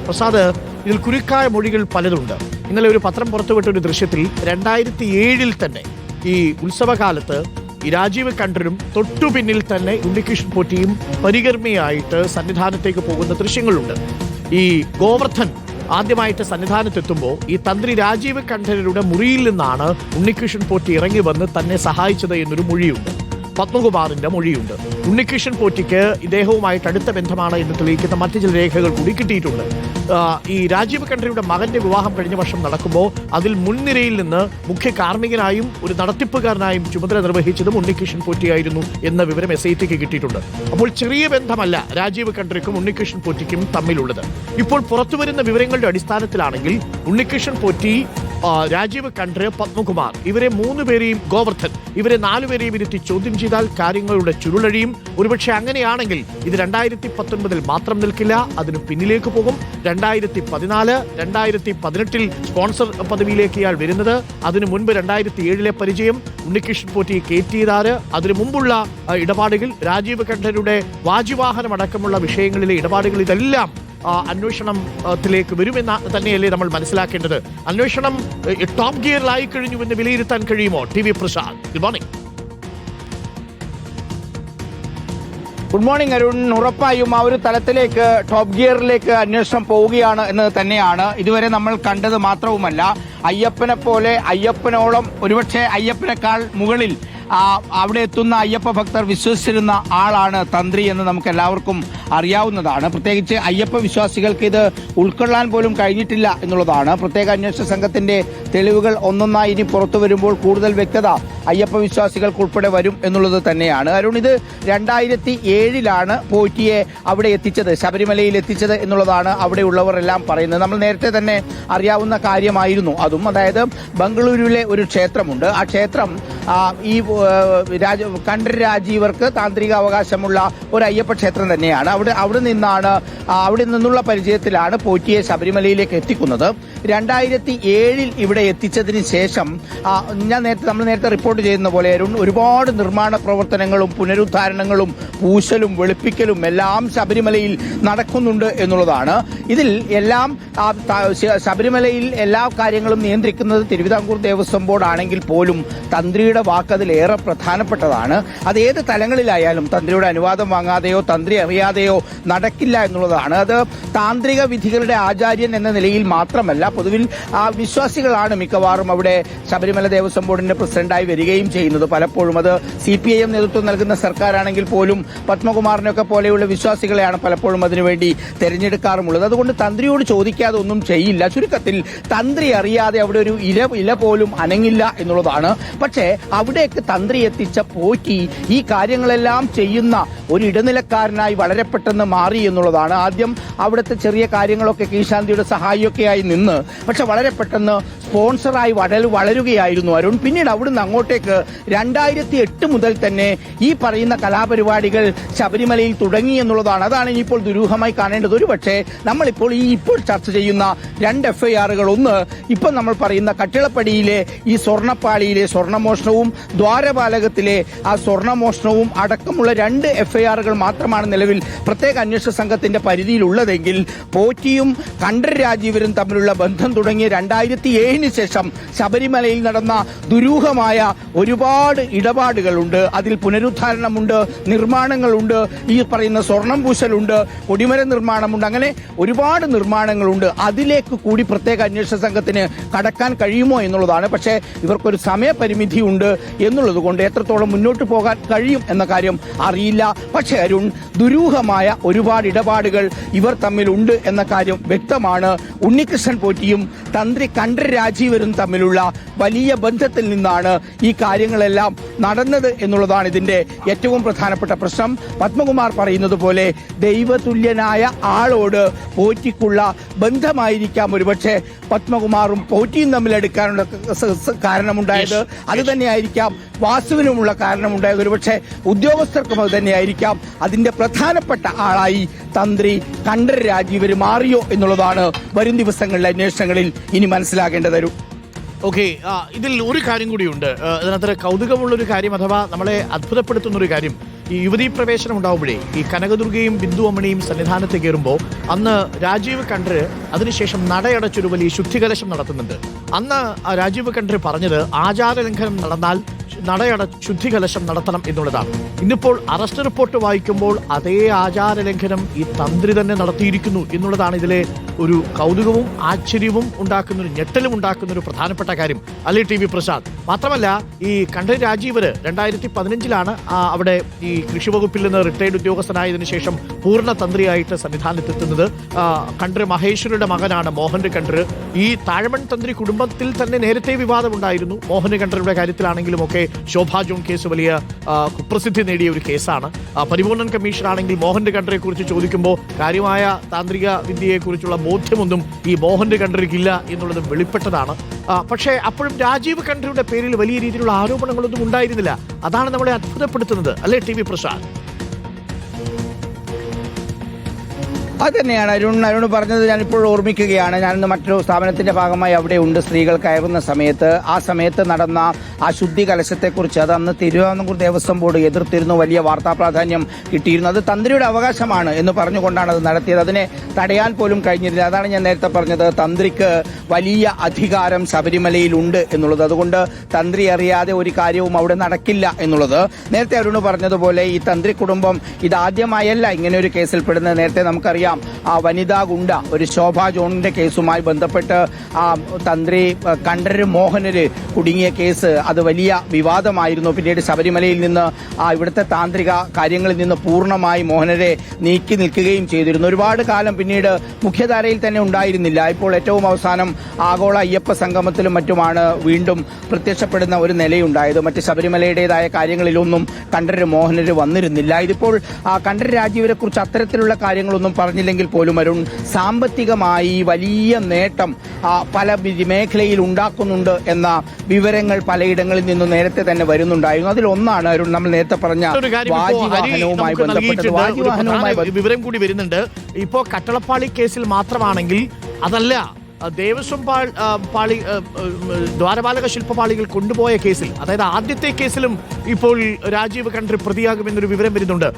പ്രസാദ്, ഇതിൽ കുരുക്കായ മൊഴികൾ പലതുണ്ട്. ഇന്നലെ ഒരു പത്രം പുറത്തുവിട്ട ഒരു ദൃശ്യത്തിൽ 2007 തന്നെ ഈ ഉത്സവകാലത്ത് ഈ രാജീവ് കണ്ഠരും തൊട്ടു പിന്നിൽ തന്നെ ഉണ്ണികൃഷ്ണൻ പോറ്റിയും പരികർമ്മിയായിട്ട് സന്നിധാനത്തേക്ക് പോകുന്ന ദൃശ്യങ്ങളുണ്ട്. ഈ ഗോവർദ്ധൻ ആദ്യമായിട്ട് സന്നിധാനത്തെത്തുമ്പോൾ ഈ തന്ത്രി രാജീവ് കണ്ഠരുടെ മുറിയിൽ നിന്നാണ് ഉണ്ണികൃഷ്ണൻ പോറ്റി ഇറങ്ങി വന്ന് തന്നെ സഹായിച്ചത് എന്നൊരു മൊഴിയുണ്ട്. പത്മകുമാറിന്റെ മൊഴിയുണ്ട്. ഉണ്ണികൃഷ്ണൻ പോറ്റിക്ക് ഇദ്ദേഹവുമായിട്ട് അടുത്ത ബന്ധമാണ് എന്ന് തെളിയിക്കുന്ന മറ്റു ചില രേഖകൾ കൂടി കിട്ടിയിട്ടുണ്ട്. ഈ രാജീവ് കണ്ഠരുടെ മകന്റെ വിവാഹം കഴിഞ്ഞ വർഷം നടക്കുമ്പോൾ അതിൽ മുൻനിരയിൽ നിന്ന് മുഖ്യ കാർമ്മികനായും ഒരു നടത്തിപ്പുകാരനായും ചുമതല നിർവഹിച്ചതും ഉണ്ണികൃഷ്ണൻ പോറ്റിയായിരുന്നു എന്ന വിവരം SITക്ക് കിട്ടിയിട്ടുണ്ട്. അപ്പോൾ ചെറിയ ബന്ധമല്ല രാജീവ് കണ്ഠർക്കും ഉണ്ണികൃഷ്ണൻ പോറ്റിക്കും തമ്മിലുള്ളത്. ഇപ്പോൾ പുറത്തുവരുന്ന വിവരങ്ങളുടെ അടിസ്ഥാനത്തിലാണെങ്കിൽ ഉണ്ണികൃഷ്ണൻ പോറ്റി, രാജീവ് കണ്ഠർ, പത്മകുമാർ, ഇവരെ 3 പേരെയും, ഗോവർദ്ധൻ, ഇവരെ 4 പേരെയും ഇരുത്തി ചോദ്യം ചെയ്താൽ കാര്യങ്ങളുടെ ചുരുളഴിയും. ഒരുപക്ഷെ അങ്ങനെയാണെങ്കിൽ ഇത് 2019 മാത്രം നിൽക്കില്ല, അതിന് പിന്നിലേക്ക് പോകും. 2014, 2018 സ്പോൺസർ പദവിയിലേക്ക് ഇയാൾ വരുന്നത്, അതിനു മുൻപ് 2007 പരിചയം, ഉണ്ണികൃഷ്ണൻ പോറ്റി കയറ്റിയതാറ്, അതിനു മുമ്പുള്ള ഇടപാടുകൾ, രാജീവ് കണ്ഠരുടെ വാജിവാഹനം അടക്കമുള്ള വിഷയങ്ങളിലെ ഇടപാടുകൾ, ഇതെല്ലാം അന്വേഷണത്തിലേക്ക് വരുമെന്ന് തന്നെയല്ലേ നമ്മൾ മനസ്സിലാക്കേണ്ടത്. അന്വേഷണം ടോപ്പ് ഗിയറിലായി കഴിഞ്ഞു എന്ന് വിലയിരുത്താൻ കഴിയുമോ? TV Prasad, good morning. Good morning Arun. ഉറപ്പായും ആ ഒരു തലത്തിലേക്ക്, ടോപ്പ് ഗിയറിലേക്ക് അന്വേഷണം പോവുകയാണ് എന്ന് തന്നെയാണ്. ഇതുവരെ നമ്മൾ കണ്ടത് മാത്രവുമല്ല, അയ്യപ്പനെ പോലെ, അയ്യപ്പനോളം, ഒരുപക്ഷെ അയ്യപ്പനേക്കാൾ മുകളിൽ അവിടെ എത്തുന്ന അയ്യപ്പ ഭക്തർ വിശ്വസിച്ചിരുന്ന ആളാണ് തന്ത്രി എന്ന് നമുക്ക് എല്ലാവർക്കും അറിയാവുന്നതാണ്. പ്രത്യേകിച്ച് അയ്യപ്പ വിശ്വാസികൾക്ക് ഇത് ഉൾക്കൊള്ളാൻ പോലും കഴിഞ്ഞിട്ടില്ല എന്നുള്ളതാണ്. പ്രത്യേക അന്വേഷണ സംഘത്തിന്റെ തെളിവുകൾ ഒന്നൊന്നായി ഇനി പുറത്തു വരുമ്പോൾ കൂടുതൽ വ്യക്തത അയ്യപ്പ വിശ്വാസികൾക്ക് വരും എന്നുള്ളത് തന്നെയാണ്. അരുൺ, ഇത് 2007 പോറ്റിയെ അവിടെ എത്തിച്ചത്, ശബരിമലയിൽ എത്തിച്ചത് എന്നുള്ളതാണ് അവിടെയുള്ളവർ എല്ലാം പറയുന്നത്. നമ്മൾ നേരത്തെ തന്നെ അറിയാവുന്ന കാര്യമായിരുന്നു അതും. അതായത് ബംഗളൂരുവിലെ ഒരു ക്ഷേത്രമുണ്ട്. ആ ക്ഷേത്രം ഈ കണ്ഠർ രാജീവർക്ക് താന്ത്രിക അവകാശമുള്ള ഒരു അയ്യപ്പ ക്ഷേത്രം തന്നെയാണ്. അവിടെ നിന്നുള്ള പരിചയത്തിലാണ് പോറ്റിയെ ശബരിമലയിലേക്ക് എത്തിക്കുന്നത്. 2007 ഇവിടെ എത്തിച്ചതിന് ശേഷം നമ്മൾ നേരത്തെ റിപ്പോർട്ട് ചെയ്യുന്ന പോലെ ഒരുപാട് നിർമ്മാണ പ്രവർത്തനങ്ങളും പുനരുദ്ധാരണങ്ങളും പൂശലും വെളുപ്പിക്കലും എല്ലാം ശബരിമലയിൽ നടക്കുന്നുണ്ട് എന്നുള്ളതാണ്. ഇതിൽ എല്ലാം ശബരിമലയിൽ എല്ലാ കാര്യങ്ങളും നിയന്ത്രിക്കുന്നത് തിരുവിതാംകൂർ ദേവസ്വം ബോർഡ് ആണെങ്കിൽ പോലും തന്ത്രിയുടെ വാക്ക് അതിലേറെ പ്രധാനപ്പെട്ടതാണ്. അത് ഏത് തലങ്ങളിലായാലും തന്ത്രിയുടെ അനുവാദം വാങ്ങാതെയോ തന്ത്രി അറിയാതെയോ നടക്കില്ല എന്നുള്ളതാണ്. അത് താന്ത്രിക വിധികളുടെ ആചാര്യൻ എന്ന നിലയിൽ മാത്രമല്ല, പൊതുവിൽ വിശ്വാസികളാണ് മിക്കവാറും അവിടെ ശബരിമല ദേവസ്വം ബോർഡിന്റെ പ്രസിഡന്റായി വരികയും ചെയ്യുന്നത്. പലപ്പോഴും അത് CPIM നേതൃത്വം നൽകുന്ന സർക്കാരാണെങ്കിൽ പോലും പത്മകുമാറിനൊക്കെ പോലെയുള്ള വിശ്വാസികളെയാണ് പലപ്പോഴും അതിനുവേണ്ടി തെരഞ്ഞെടുക്കാറുമുള്ളത്. അതുകൊണ്ട് തന്ത്രിയോട് ചോദിക്കാതെ ഒന്നും ചെയ്യില്ല. ചുരുക്കത്തിൽ തന്ത്രി അറിയാതെ അവിടെ ഒരു ഇല പോലും അനങ്ങില്ല എന്നുള്ളതാണ്. പക്ഷേ അവിടേക്ക് തന്ത്രി എത്തിച്ച പോറ്റി ഈ കാര്യങ്ങളെല്ലാം ചെയ്യുന്ന ഒരു ഇടനിലക്കാരനായി വളരെ പെട്ടെന്ന് മാറി എന്നുള്ളതാണ്. ആദ്യം അവിടുത്തെ ചെറിയ കാര്യങ്ങളൊക്കെ കീഴ്ശാന്തിയുടെ സഹായിയൊക്കെയായി നിന്ന്, പക്ഷെ വളരെ പെട്ടെന്ന് സ്പോൺസറായി വളരുകയായിരുന്നു അരുൺ. പിന്നീട് അവിടുന്ന് അങ്ങോട്ടേക്ക് 2008 മുതൽ തന്നെ ഈ പറയുന്ന കലാപരിപാടികൾ ശബരിമലയിൽ തുടങ്ങി എന്നുള്ളതാണ്. അതാണ് ഇനിയിപ്പോൾ ദുരൂഹമായി കാണേണ്ടത്. ഒരുപക്ഷെ നമ്മളിപ്പോൾ ഇപ്പോൾ ചർച്ച ചെയ്യുന്ന 2 FIRകൾ, ഒന്ന് ഇപ്പം നമ്മൾ പറയുന്ന കട്ടിളപ്പടിയിലെ ഈ സ്വർണ്ണപ്പാളിയിലെ സ്വർണ്ണമോഷണവും ദ്വാരപാലകത്തിലെ ആ സ്വർണ്ണമോഷണവും അടക്കമുള്ള 2 FIRകൾ മാത്രമാണ് നിലവിൽ പ്രത്യേക അന്വേഷണ സംഘത്തിന്റെ പരിധിയിലുള്ളതെങ്കിൽ പോറ്റിയും കണ്ഠർ രാജീവരും തമ്മിലുള്ള ബന്ധം തുടങ്ങിയ 2007 ശേഷം ശബരിമലയിൽ നടന്ന ദുരൂഹമായ ഒരുപാട് ഇടപാടുകളുണ്ട്. അതിൽ പുനരുദ്ധാരണമുണ്ട്, നിർമ്മാണങ്ങളുണ്ട്, ഈ പറയുന്ന സ്വർണം പൂശലുണ്ട്, കൊടിമര നിർമ്മാണമുണ്ട്, അങ്ങനെ ഒരുപാട് നിർമ്മാണങ്ങളുണ്ട്. അതിലേക്ക് കൂടി പ്രത്യേക അന്വേഷണ സംഘത്തിന് കടക്കാൻ കഴിയുമോ എന്നുള്ളതാണ്. പക്ഷേ ഇവർക്കൊരു സമയപരിമിതി ഉണ്ട് എന്നുള്ളത് കൊണ്ട് എത്രത്തോളം മുന്നോട്ട് പോകാൻ കഴിയും എന്ന കാര്യം അറിയില്ല. പക്ഷേ അരുൺ, ദുരൂഹമായ ഒരുപാട് ഇടപാടുകൾ ഇവർ തമ്മിലുണ്ട് എന്ന കാര്യം വ്യക്തമാണ്. ഉണ്ണികൃഷ്ണൻ പോറ്റിയും തന്ത്രി കണ്ഠർ രാജീവരും തമ്മിലുള്ള വലിയ ബന്ധത്തിൽ നിന്നാണ് ഈ കാര്യങ്ങളെല്ലാം നടന്നത് എന്നുള്ളതാണ് ഇതിന്റെ ഏറ്റവും പ്രധാനപ്പെട്ട പ്രശ്നം. പത്മകുമാർ പറയുന്നത് പോലെ ദൈവതുല്യനായ ആളോട് പോറ്റിക്കുള്ള ബന്ധമായിരിക്കാം ഒരുപക്ഷെ പത്മകുമാറും പോറ്റിയും തമ്മിലെടുക്കാനുള്ള കാരണമുണ്ടായത്. അത് തന്നെയായിരിക്കാം വാസുവിനുമുള്ള കാരണമുണ്ടായത്. ഒരുപക്ഷെ ഉദ്യോഗസ്ഥർക്കും അത് തന്നെയായിരിക്കാം. അതിന്റെ പ്രധാനപ്പെട്ട ആളായി തന്ത്രി കണ്ഠർ രാജീവർ മാറിയോ എന്നുള്ളതാണ് വരും ദിവസങ്ങളിലെ അന്വേഷണങ്ങളിൽ ഇനി മനസ്സിലാക്കേണ്ടത്. ഓക്കെ, ഇതിൽ ഒരു കാര്യം കൂടിയുണ്ട്. ഇതിനകത്ത് കൗതുകമുള്ളൊരു കാര്യം, അഥവാ നമ്മളെ അത്ഭുതപ്പെടുത്തുന്നൊരു കാര്യം. ഈ യുവതീ പ്രവേശനം ഉണ്ടാവുമ്പോഴേ ഈ കനകദുർഗയും ബിന്ദു അമ്മണിയും സന്നിധാനത്ത് കയറുമ്പോൾ അന്ന് രാജീവ് കണ്ഠര് അതിനുശേഷം നടയടച്ചൊരു വലിയ ശുദ്ധികലശം നടത്തുന്നുണ്ട്. അന്ന് രാജീവ് കണ്ഠര് പറഞ്ഞത് ആചാരലംഘനം നടന്നാൽ ശുദ്ധികലശം നടത്തണം എന്നുള്ളതാണ്. ഇന്നിപ്പോൾ അറസ്റ്റ് റിപ്പോർട്ട് വായിക്കുമ്പോൾ അതേ ആചാരലംഘനം ഈ തന്ത്രി തന്നെ നടത്തിയിരിക്കുന്നു എന്നുള്ളതാണ് ഇതിലെ ഒരു കൗതുകവും ആശ്ചര്യവും ഉണ്ടാക്കുന്ന ഒരു ഞെട്ടലും ഉണ്ടാക്കുന്ന ഒരു പ്രധാനപ്പെട്ട കാര്യം അല്ലേ ടി വി പ്രസാദ്? മാത്രമല്ല ഈ കണ്ഠര് രാജീവര് 2015 അവിടെ ഈ കൃഷി വകുപ്പിൽ നിന്ന് റിട്ടയർഡ് ഉദ്യോഗസ്ഥനായതിനു ശേഷം പൂർണ്ണ തന്ത്രിയായിട്ട് സന്നിധാനത്തെത്തുന്നത്. കണ്ഠര് മഹേശ്വരിയുടെ മകനാണ് മോഹൻ കണ്ഠര്. ഈ താഴമൺ തന്ത്രി കുടുംബത്തിൽ തന്നെ നേരത്തെ വിവാദമുണ്ടായിരുന്നു. മോഹൻ കണ്ഠരുടെ കാര്യത്തിലാണെങ്കിലും ഒക്കെ ശോഭാ ജോൺ കേസ് വലിയ കുപ്രസിദ്ധി നേടിയ ഒരു കേസാണ്. പരിപൂർണൻ കമ്മീഷൻ ആണെങ്കിൽ മോഹൻ കണ്ഠരെ കുറിച്ച് ചോദിക്കുമ്പോൾ കാര്യമായ താന്ത്രിക വിദ്യയെക്കുറിച്ചുള്ള ബോധ്യമൊന്നും ഈ മോഹൻ കണ്ഠർക്കില്ല എന്നുള്ളത് വെളിപ്പെട്ടതാണ്. പക്ഷേ അപ്പോഴും രാജീവ് കണ്ഠരുടെ പേരിൽ വലിയ രീതിയിലുള്ള ആരോപണങ്ങളൊന്നും ഉണ്ടായിരുന്നില്ല. അതാണ് നമ്മളെ അത്ഭുതപ്പെടുത്തുന്നത് അല്ലേ ടി വി പ്രസാദ്? അത് തന്നെയാണ് അരുൺ പറഞ്ഞത്. ഞാനിപ്പോൾ ഓർമ്മിക്കുകയാണ്. ഞാനിന്ന് മറ്റൊരു സ്ഥാപനത്തിന്റെ ഭാഗമായി അവിടെ ഉണ്ട്. സ്ത്രീകൾ കയറുന്ന സമയത്ത് ആ സമയത്ത് നടന്ന ആ ശുദ്ധി കലശത്തെക്കുറിച്ച് അത് അന്ന് തിരുവിതാംകൂർ ദേവസ്വം ബോർഡ് എതിർത്തിരുന്നു. വലിയ വാർത്താ പ്രാധാന്യം കിട്ടിയിരുന്നു. അത് തന്ത്രിയുടെ അവകാശമാണ് എന്ന് പറഞ്ഞുകൊണ്ടാണ് അത് നടത്തിയത്. അതിനെ തടയാൻ പോലും കഴിഞ്ഞില്ല. അതാണ് ഞാൻ നേരത്തെ പറഞ്ഞത്. തന്ത്രിക്ക് വലിയ അധികാരം ശബരിമലയിലുണ്ട് എന്നുള്ളത്. അതുകൊണ്ട് തന്ത്രി അറിയാതെ ഒരു കാര്യവും അവിടെ നടക്കില്ല എന്നുള്ളത്. നേരത്തെ അരുൺ പറഞ്ഞതുപോലെ ഈ തന്ത്രി കുടുംബം ഇതാദ്യമായല്ല ഇങ്ങനെ ഒരു കേസിൽ പെടുന്നത്. നേരത്തെ നമുക്കറിയാം ആ വനിതാ ഗുണ്ട ഒരു ശോഭാ ജോണിന്റെ കേസുമായി ബന്ധപ്പെട്ട് ആ തന്ത്രി കണ്ഠര് മോഹനര് കുടുങ്ങിയ കേസ് അത് വലിയ വിവാദമായിരുന്നു. പിന്നീട് ശബരിമലയിൽ നിന്ന് ഇവിടുത്തെ താന്ത്രിക കാര്യങ്ങളിൽ നിന്ന് പൂർണ്ണമായി മോഹനരെ നീക്കി നിൽക്കുകയും ചെയ്തിരുന്നു. ഒരുപാട് കാലം പിന്നീട് മുഖ്യധാരയിൽ തന്നെ ഉണ്ടായിരുന്നില്ല. ഇപ്പോൾ ഏറ്റവും അവസാനം ആഗോള അയ്യപ്പ സംഗമത്തിലും മറ്റുമാണ് വീണ്ടും പ്രത്യക്ഷപ്പെടുന്ന ഒരു നിലയുണ്ടായത്. മറ്റ് ശബരിമലയുടേതായ കാര്യങ്ങളിലൊന്നും കണ്ഠര് മോഹനര് വന്നിരുന്നില്ല. ഇതിപ്പോൾ കണ്ഠര് രാജീവരെ കുറിച്ച് അത്തരത്തിലുള്ള കാര്യങ്ങളൊന്നും പറഞ്ഞില്ലെങ്കിൽ പോലും അരുൺ സാമ്പത്തികമായി വലിയ നേട്ടം പല മേഖലയിൽ ഉണ്ടാക്കുന്നുണ്ട് എന്ന വിവരങ്ങൾ പലയിടങ്ങളിൽ നിന്നും നേരത്തെ തന്നെ വരുന്നുണ്ടായിരുന്നു. അതിലൊന്നാണ് അരുൺ നമ്മൾ നേരത്തെ പറഞ്ഞ വാജിവാഹനവുമായി ബന്ധപ്പെട്ട വിവരം കൂടി വരുന്നുണ്ട്. ഇപ്പോ കട്ടളപ്പാളി കേസിൽ മാത്രമാണെങ്കിൽ അതല്ല, ദേവസ്വം പാളി ദ്വാരപാലക ശില്പപാളികൾ കൊണ്ടുപോയ കേസിൽ, അതായത് ആദ്യത്തെ കേസിലും ഇപ്പോൾ രാജീവ് കണ്ഠര് പ്രതിയാകുമെന്നൊരു വിവരം വരുന്നുണ്ട്.